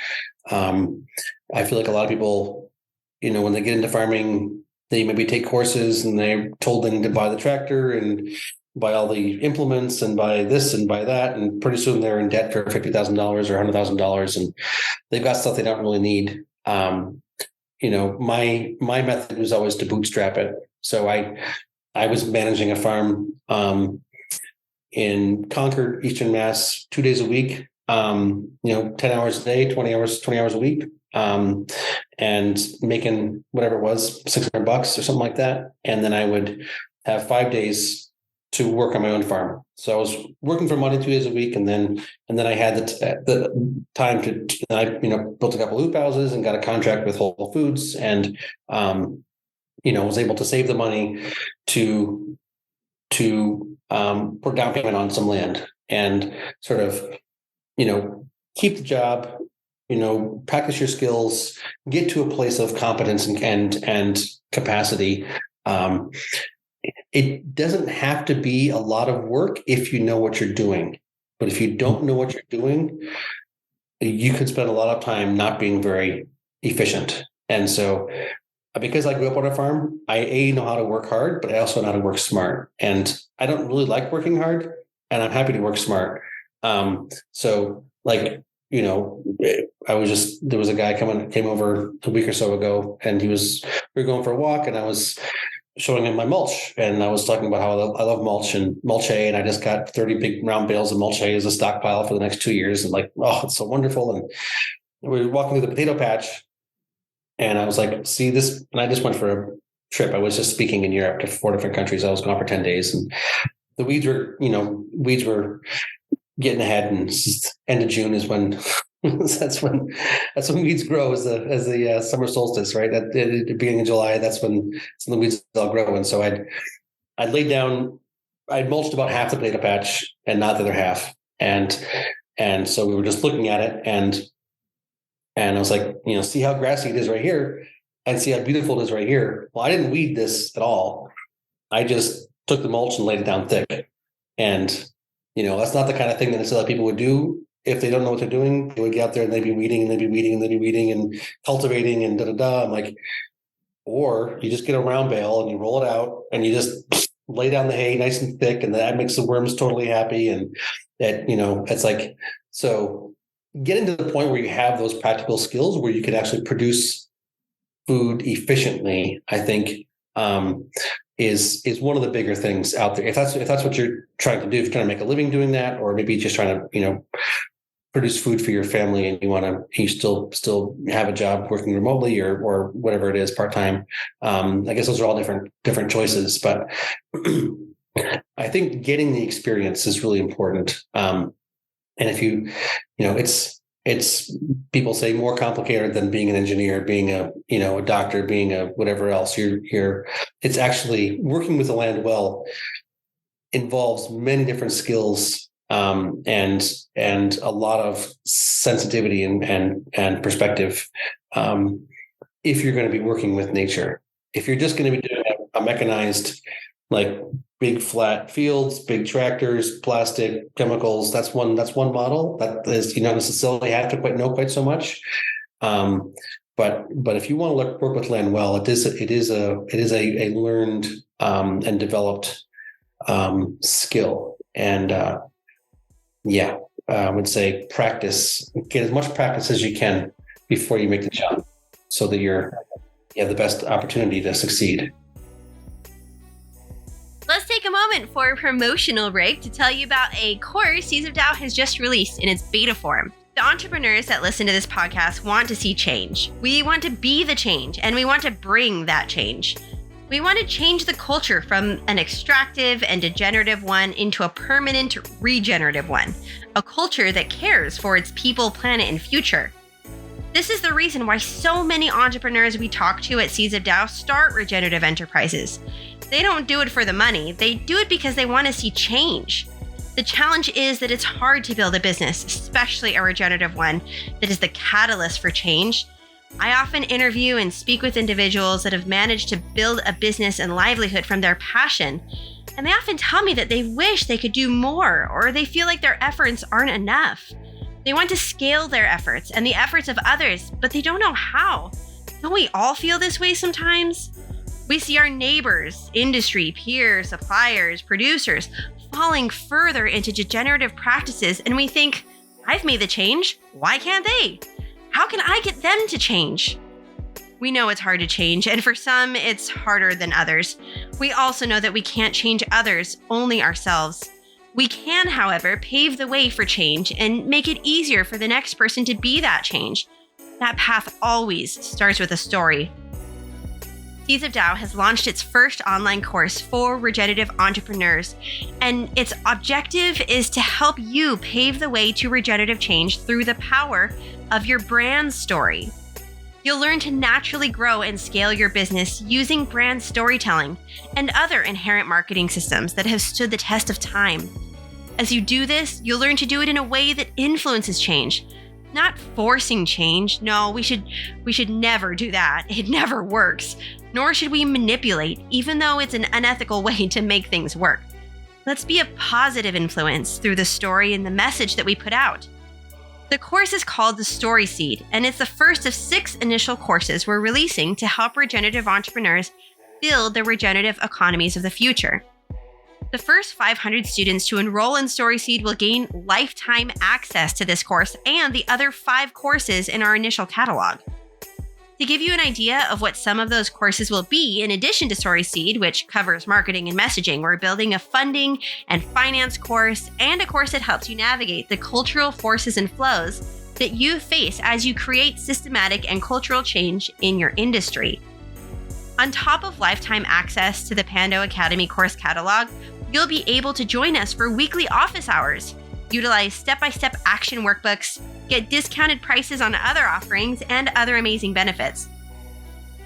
I feel like a lot of people, when they get into farming, they maybe take courses and they're told they need to buy the tractor and buy all the implements and buy this and buy that, and pretty soon they're in debt for $50,000 or $100,000, and they've got stuff they don't really need. My method was always to bootstrap it. So I was managing a farm in Concord, Eastern Mass, 2 days a week, 10 hours a day, 20 hours a week, and making whatever it was, $600 or something like that. And then I would have 5 days to work on my own farm. So I was working for money 2 days a week, and then I had the time to, I built a couple of hoop houses and got a contract with Whole Foods, and was able to save the money to put down payment on some land, and sort of keep the job, practice your skills, get to a place of competence and capacity. It doesn't have to be a lot of work if you know what you're doing. But if you don't know what you're doing, you could spend a lot of time not being very efficient. And so because I grew up on a farm, I know how to work hard, but I also know how to work smart. And I don't really like working hard, and I'm happy to work smart. So like, there was a guy came over a week or so ago, and we were going for a walk, and I was showing him my mulch, and I was talking about how I love mulch and mulch hay, and I just got 30 big round bales of mulch hay as a stockpile for the next 2 years, and like, oh, it's so wonderful. And we were walking through the potato patch, and I was like, see this, and I just went for a trip. I was just speaking in Europe to 4 different countries. I was gone for 10 days, and the weeds were getting ahead, and end of June is when that's when weeds grow as the summer solstice, right? At the beginning of July, that's when the weeds all grow. And so I'd laid down, I'd mulched about half the potato patch and not the other half. And so we were just looking at it, and I was like, see how grassy it is right here, and see how beautiful it is right here. Well, I didn't weed this at all. I just took the mulch and laid it down thick. And, that's not the kind of thing that a lot of people would do. If they don't know what they're doing, they would get out there and they'd be weeding and they'd be weeding and they'd be weeding and cultivating and da-da-da. I'm like, or you just get a round bale and you roll it out and you just lay down the hay nice and thick, and that makes the worms totally happy. And that, it's like, so getting to the point where you have those practical skills where you can actually produce food efficiently, I think, is one of the bigger things out there. If that's what you're trying to do, if you're trying to make a living doing that, or maybe just trying to, produce food for your family, and you still have a job working remotely or whatever it is, part-time. I guess those are all different choices, but I think getting the experience is really important. And if it's people say more complicated than being an engineer, being a doctor, being a whatever else. It's actually working with the land well involves many different skills, and a lot of sensitivity and perspective. If you're going to be working with nature, if you're just going to be doing a mechanized, like big flat fields, big tractors, plastic, chemicals, that's one model that is, you don't necessarily have to know quite so much. But if you want to work with land well, it is a learned and developed skill. And I would say get as much practice as you can before you make the jump, so that you have the best opportunity to succeed. Let's take a moment for a promotional break to tell you about a course Seeds of Tao has just released in its beta form. The entrepreneurs that listen to this podcast want to see change. We want to be the change, and we want to bring that change. We want to change the culture from an extractive and degenerative one into a permanent regenerative one, a culture that cares for its people, planet, and future. This is the reason why so many entrepreneurs we talk to at Seeds of Tao start regenerative enterprises. They don't do it for the money. They do it because they want to see change. The challenge is that it's hard to build a business, especially a regenerative one, that is the catalyst for change. I often interview and speak with individuals that have managed to build a business and livelihood from their passion. And they often tell me that they wish they could do more, or they feel like their efforts aren't enough. They want to scale their efforts and the efforts of others, but they don't know how. Don't we all feel this way sometimes? We see our neighbors, industry, peers, suppliers, producers falling further into degenerative practices, and we think, I've made the change. Why can't they? How can I get them to change? We know it's hard to change, and for some, it's harder than others. We also know that we can't change others, only ourselves. We can, however, pave the way for change and make it easier for the next person to be that change. That path always starts with a story. Seeds of Tao has launched its first online course for regenerative entrepreneurs, and its objective is to help you pave the way to regenerative change through the power of your brand story. You'll learn to naturally grow and scale your business using brand storytelling and other inherent marketing systems that have stood the test of time. As you do this, you'll learn to do it in a way that influences change, Not forcing change. No, we should never do that. It never works. Nor should we manipulate, even though it's an unethical way to make things work. Let's be a positive influence through the story and the message that we put out. The course is called the StorySeed, and it's the first of 6 initial courses we're releasing to help regenerative entrepreneurs build the regenerative economies of the future. The first 500 students to enroll in StorySeed will gain lifetime access to this course and the other 5 courses in our initial catalog. To give you an idea of what some of those courses will be, in addition to StorySeed, which covers marketing and messaging, we're building a funding and finance course and a course that helps you navigate the cultural forces and flows that you face as you create systematic and cultural change in your industry. On top of lifetime access to the Pando Academy course catalog, you'll be able to join us for weekly office hours, utilize step-by-step action workbooks, get discounted prices on other offerings, and other amazing benefits.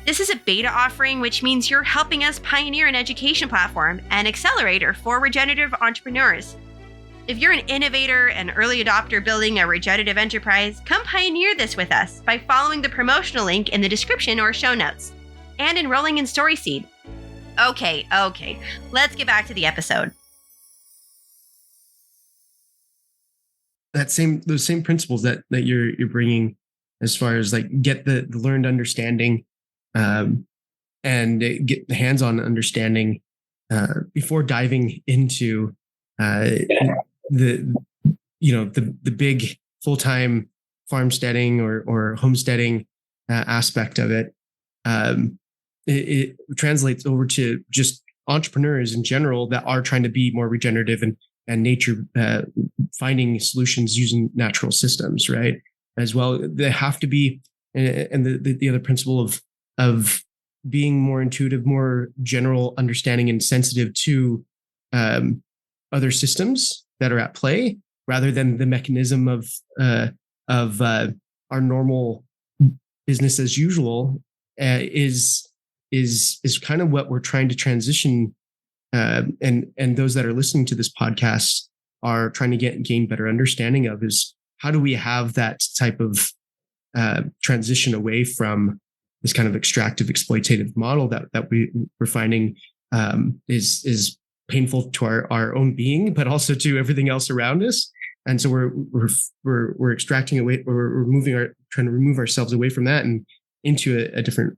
This is a beta offering, which means you're helping us pioneer an education platform and accelerator for regenerative entrepreneurs. If you're an innovator and early adopter building a regenerative enterprise, come pioneer this with us by following the promotional link in the description or show notes and enrolling in StorySeed. Okay, let's get back to the episode. Those same principles that you're bringing, as far as like get the learned understanding, and get the hands-on understanding before diving into the big full-time farmsteading or homesteading aspect of it. It translates over to just entrepreneurs in general that are trying to be more regenerative and nature, finding solutions using natural systems, right? As well, they have to be, and the other principle of being more intuitive, more general understanding and sensitive to other systems that are at play, rather than the mechanism of our normal business as usual, is kind of what we're trying to transition. And those that are listening to this podcast are trying to gain better understanding of, is how do we have that type of transition away from this kind of extractive, exploitative model that we're finding is painful to our own being, but also to everything else around us. And so we're extracting away, or trying to remove ourselves away from that and into a different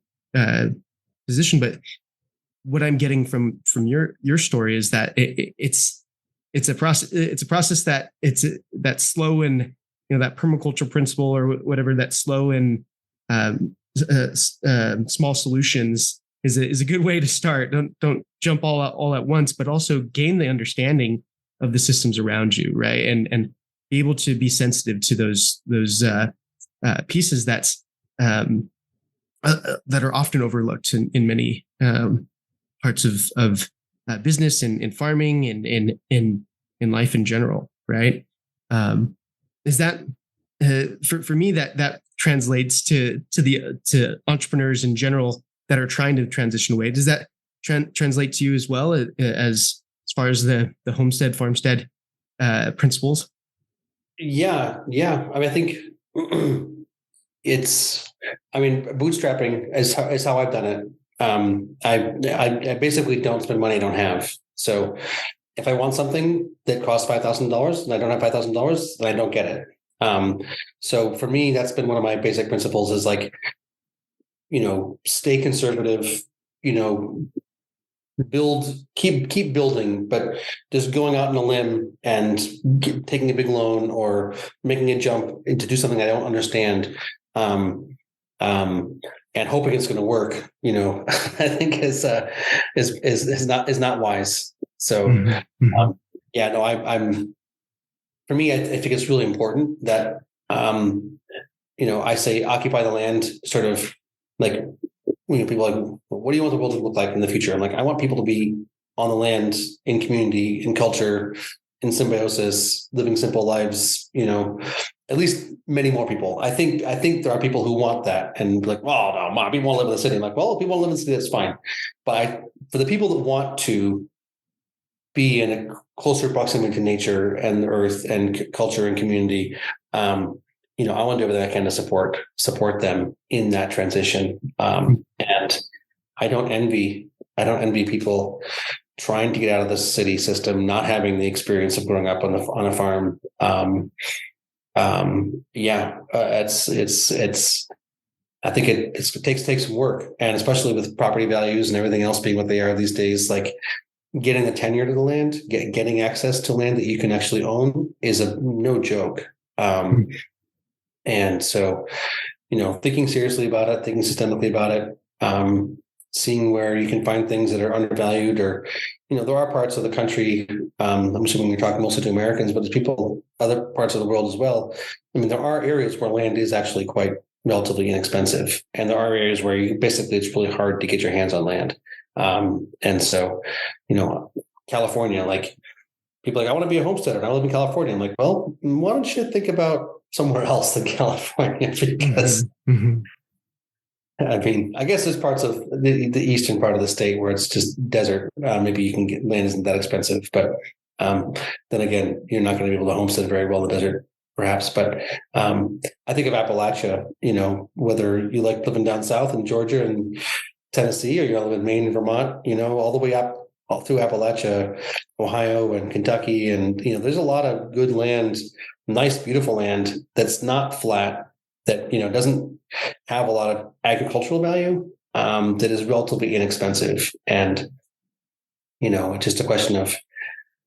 position. But what I'm getting from your story is that it's a process. It's a process that that slow and, that permaculture principle or whatever, that slow and small solutions is a good way to start. Don't jump all at once, but also gain the understanding of the systems around you, right? And be able to be sensitive to those pieces that are often overlooked in many parts of business and in farming and in life in general, right? Is that for me that translates to entrepreneurs in general that are trying to transition away? Does that translate to you as well, as far as the homestead, farmstead principles? Yeah. I mean, I think bootstrapping is how I've done it. I basically don't spend money I don't have. So if I want something that costs $5,000 and I don't have $5,000, then I don't get it. So for me, that's been one of my basic principles, is like, stay conservative, keep building, but just going out on a limb and taking a big loan or making a jump to do something I don't understand, and hoping it's going to work, I think is not wise. So, I'm for me, I think it's really important that, I say occupy the land, sort of like, people are like, what do you want the world to look like in the future? I'm like, I want people to be on the land, in community, in culture, in symbiosis, living simple lives, at least many more people. I think there are people who want that and like, well, no, people want to live in the city. I'm like, well, if people want to live in the city, that's fine. But for the people that want to be in a closer proximity to nature and the earth and culture and community, I want to do everything I can to support them in that transition. And I don't envy people trying to get out of the city system, not having the experience of growing up on a farm. It's I think it takes some work, and especially with property values and everything else being what they are these days, like getting the tenure to the land, getting access to land that you can actually own is no joke. And so, thinking seriously about it, thinking systemically about it, seeing where you can find things that are undervalued, or, there are parts of the country, I'm assuming you're talking mostly to Americans, but there's other parts of the world as well. I mean, there are areas where land is actually quite relatively inexpensive. And there are areas where it's really hard to get your hands on land. And so, California, like people are like, I want to be a homesteader and I live in California. I'm like, well, why don't you think about somewhere else than California? Because I mean, I guess there's parts of the eastern part of the state where it's just desert. Maybe you can get land isn't that expensive, but then again, you're not going to be able to homestead very well in the desert, perhaps. But I think of Appalachia, whether you like living down south in Georgia and Tennessee, or you live in Maine and Vermont, all the way up all through Appalachia, Ohio and Kentucky. And, there's a lot of good land, nice, beautiful land that's not flat, that, doesn't have a lot of agricultural value, that is relatively inexpensive. And, it's just a question of,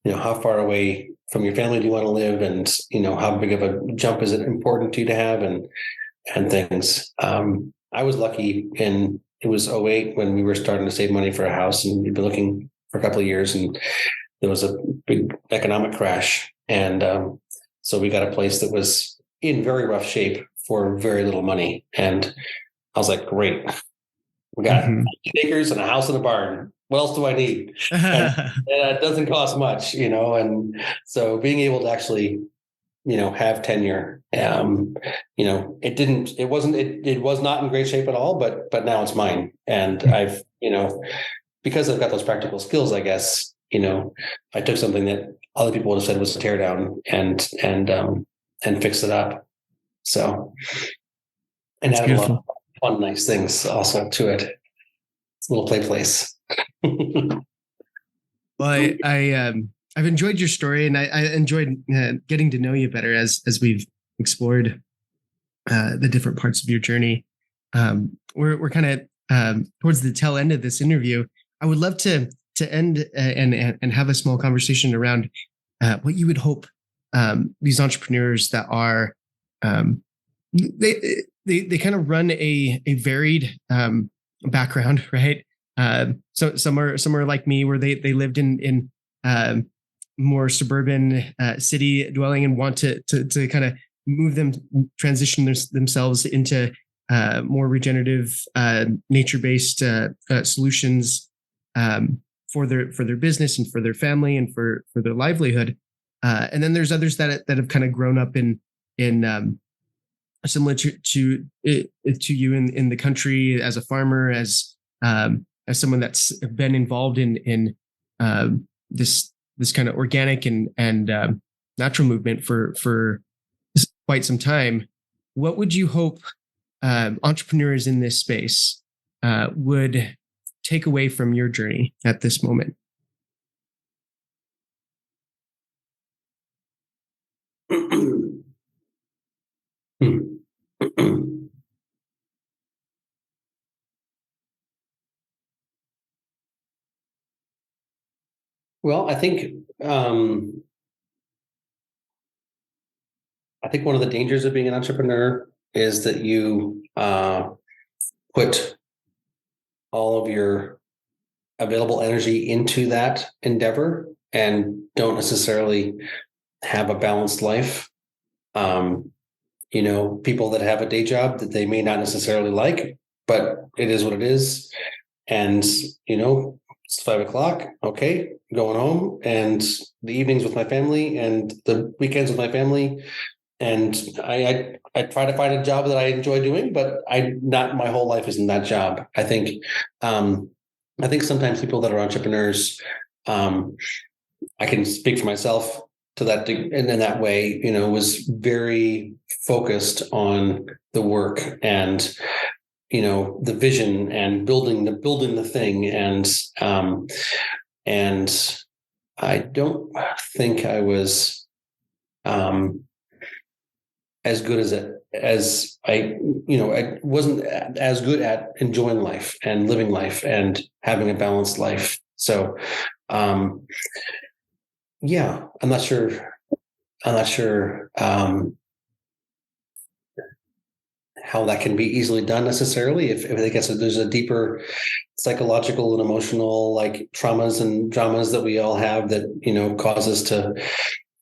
how far away from your family do you want to live, and, how big of a jump is it important to you to have, and things. I was lucky it was 2008 when we were starting to save money for a house, and we'd been looking for a couple of years, and there was a big economic crash. And so we got a place that was in very rough shape for very little money. And I was like, great, we got 8 acres and a house and a barn. What else do I need? And it doesn't cost much, and so being able to actually, have tenure, it was not in great shape at all, but now it's mine. And I've, because I've got those practical skills, I guess, I took something that other people would have said was a tear down and fixed it up. So, and added a lot of fun, nice things also to it. It's a little play place. Well, I've enjoyed your story, and I enjoyed getting to know you better as we've explored the different parts of your journey. We're kind of towards the tail end of this interview. I would love to end and have a small conversation around what you would hope these entrepreneurs that are they kind of run a varied background, right? So some are like me, where they lived in more suburban city dwelling, and want to kind of transition themselves into more regenerative, nature-based solutions for their business and for their family and for their livelihood. And then there's others that have kind of grown up in similar to you in the country, as a farmer, as someone that's been involved in this kind of organic and natural movement for quite some time. What would you hope entrepreneurs in this space would take away from your journey at this moment? Well, I think one of the dangers of being an entrepreneur is that you put all of your available energy into that endeavor and don't necessarily have a balanced life. People that have a day job that they may not necessarily like, but it is what it is. And, it's 5:00. Okay, going home, and the evenings with my family and the weekends with my family. And I try to find a job that I enjoy doing, but my whole life is in that job. I think sometimes people that are entrepreneurs, I can speak for myself. and in that way, was very focused on the work and, the vision and building the thing. And I don't think I was, as good as I wasn't as good at enjoying life and living life and having a balanced life. So, yeah, I'm not sure how that can be easily done necessarily. If I guess there's a deeper psychological and emotional like traumas and dramas that we all have that, cause us to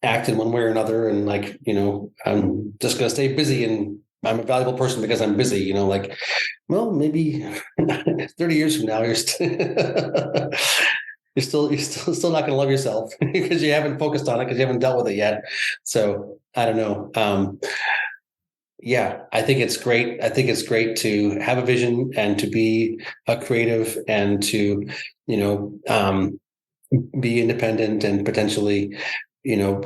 act in one way or another. And like, I'm just going to stay busy and I'm a valuable person because I'm busy, well, maybe 30 years from now, you're still not going to love yourself because you haven't focused on it, because you haven't dealt with it yet. So I don't know. Yeah, I think it's great. I think it's great to have a vision and to be a creative and to, be independent and potentially,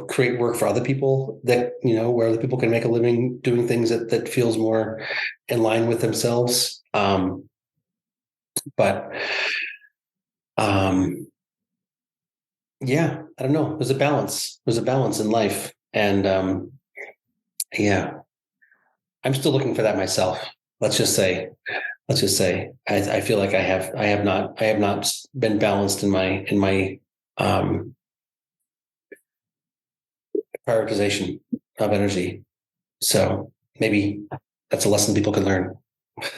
create work for other people that, where other people can make a living doing things that feels more in line with themselves. But yeah, I don't know. There's a balance. There's a balance in life. And yeah, I'm still looking for that myself. Let's just say, I feel like I have not been balanced in my prioritization of energy. So maybe that's a lesson people can learn.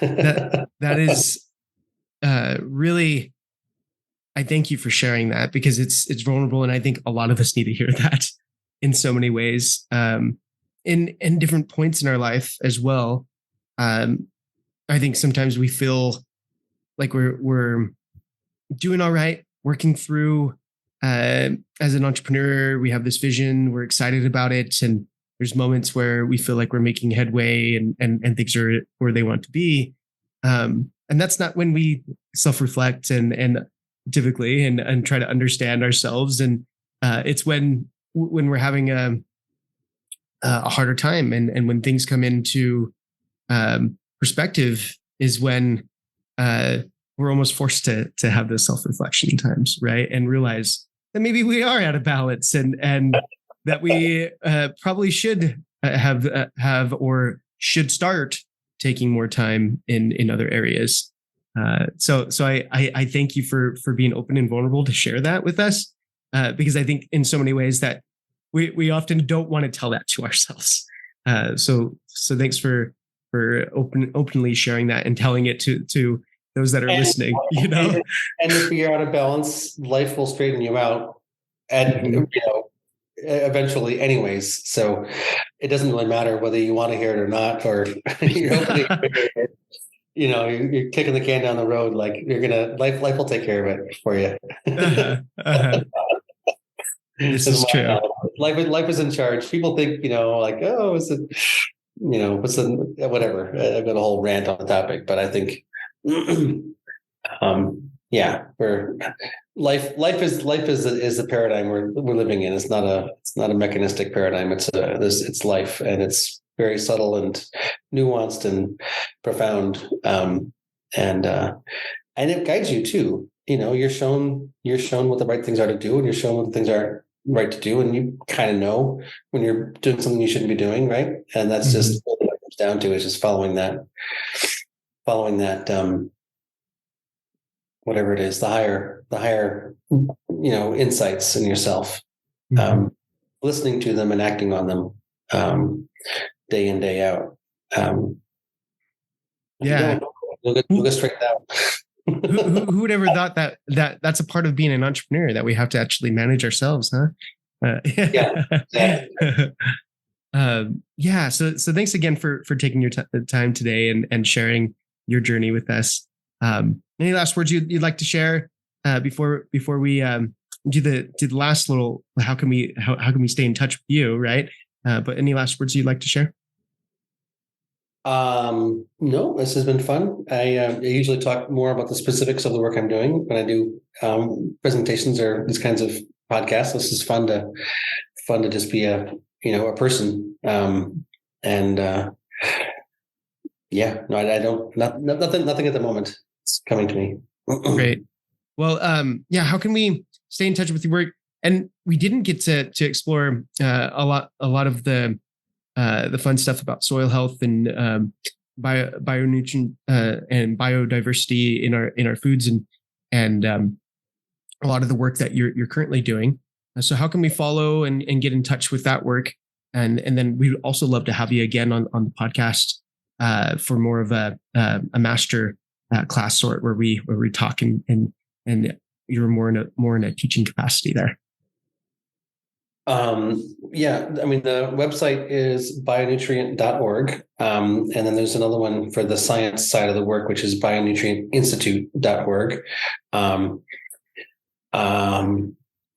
that is really, I thank you for sharing that, because it's vulnerable. And I think a lot of us need to hear that in so many ways, in different points in our life as well. I think sometimes we feel like we're doing all right, working through, as an entrepreneur, we have this vision, we're excited about it. And there's moments where we feel like we're making headway and things are where they want to be. And that's not when we self-reflect and typically and try to understand ourselves. And it's when we're having a harder time and when things come into perspective is when we're almost forced to have those self-reflection times, right? And realize that maybe we are out of balance and that we probably should have or should start taking more time in other areas. So I thank you for being open and vulnerable to share that with us, because I think in so many ways that we often don't want to tell that to ourselves. So thanks for openly sharing that and telling it to those that are listening. And if you're out of balance, life will straighten you out, and eventually, anyways. So it doesn't really matter whether you want to hear it or not, or you're you're kicking the can down the road. Like life will take care of it for you. This is true. Life is in charge. People think, like, oh, is it, what's the whatever. I've got a whole rant on the topic, but I think, yeah, life is the paradigm we're living in. It's not a mechanistic paradigm. It's life, and it's very subtle and nuanced and profound. And it guides you too. You're shown what the right things are to do, and you're shown what the things aren't right to do, and you kind of know when you're doing something you shouldn't be doing, right? And that's just what it comes down to, is just following that whatever it is, the higher insights in yourself, listening to them and acting on them, day in, day out. You'll get straightened out. Who would ever thought that that's a part of being an entrepreneur, that we have to actually manage ourselves, huh? Yeah. So thanks again for taking your time today and sharing your journey with us. Any last words you'd like to share before we do the last little, how can we stay in touch with you, right? But any last words you'd like to share? No, this has been fun. I usually talk more about the specifics of the work I'm doing when I do presentations or these kinds of podcasts. This is fun fun to just be a person. I don't, nothing at the moment. It's coming to me. Great. Well, how can we stay in touch with your work? And we didn't get to explore a lot of the fun stuff about soil health and bionutrient and biodiversity in our foods and a lot of the work that you're currently doing. So how can we follow and get in touch with that work? And then we'd also love to have you again on the podcast for more of a master class sort where we talk and you're more in a teaching capacity there. The website is bionutrient.org. And then there's another one for the science side of the work, which is bionutrientinstitute.org.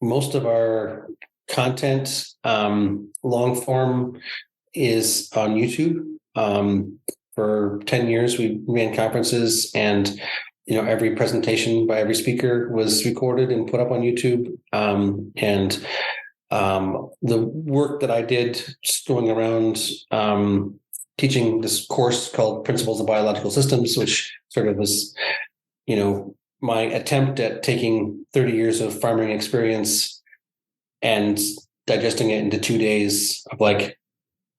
Most of our content, long form, is on YouTube. For 10 years, we ran conferences, and every presentation by every speaker was recorded and put up on YouTube. The work that I did just going around teaching this course called Principles of Biological Systems, which sort of was, my attempt at taking 30 years of farming experience and digesting it into 2 days of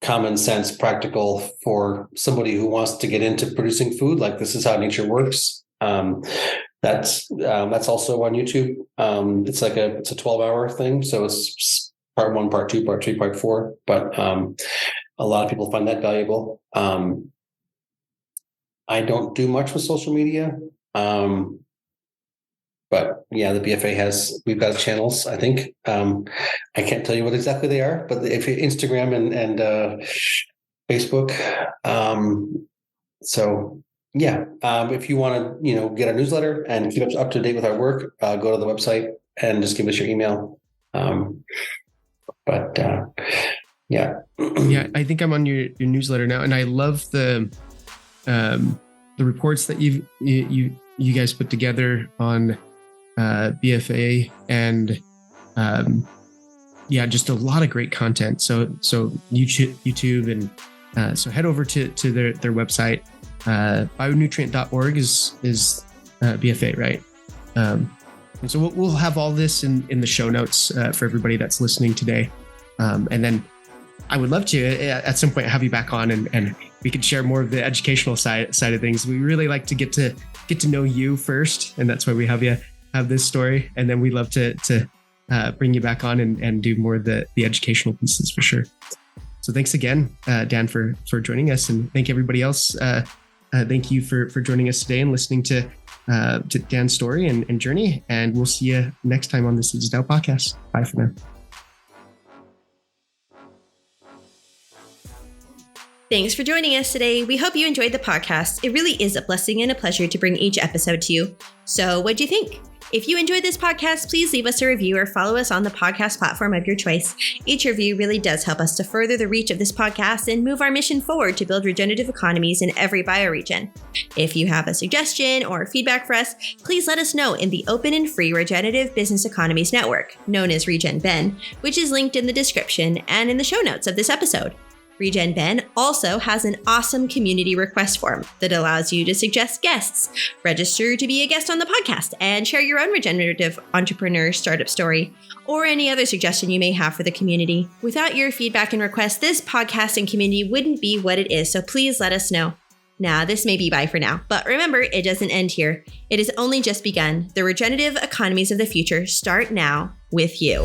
common sense, practical for somebody who wants to get into producing food. This is how nature works. That's also on YouTube. It's a 12-hour thing. So it's part 1, part 2, part 3, part 4. But a lot of people find that valuable. I don't do much with social media. But yeah, the BFA we've got channels, I think. I can't tell you what exactly they are, but if Instagram and Facebook. If you want to, get our newsletter and keep up to date with our work, go to the website and just give us your email. Yeah, I think I'm on your newsletter now, and I love the reports that you guys put together on BFA and just a lot of great content. So YouTube and so head over to their website. Bionutrient.org is BFA, right? And so we'll have all this in the show notes for everybody that's listening today. And then I would love to at some point have you back on and we could share more of the educational side of things. We really like to get to know you first, and that's why we have this story. And then we love to bring you back on and do more of the educational pieces for sure. So thanks again, Dan, for joining us, and thank everybody else. Thank you for joining us today and listening to Dan's story and journey. And we'll see you next time on the Seeds of Doubt podcast. Bye for now. Thanks for joining us today. We hope you enjoyed the podcast. It really is a blessing and a pleasure to bring each episode to you. So what'd you think? If you enjoyed this podcast, please leave us a review or follow us on the podcast platform of your choice. Each review really does help us to further the reach of this podcast and move our mission forward to build regenerative economies in every bioregion. If you have a suggestion or feedback for us, please let us know in the open and free Regenerative Business Economies Network, known as RegenBen, which is linked in the description and in the show notes of this episode. RegenBen also has an awesome community request form that allows you to suggest guests, register to be a guest on the podcast, and share your own regenerative entrepreneur startup story, or any other suggestion you may have for the community. Without your feedback and requests, this podcast and community wouldn't be what it is, so please let us know. Now, this may be bye for now, but remember, it doesn't end here. It has only just begun. The regenerative economies of the future start now with you.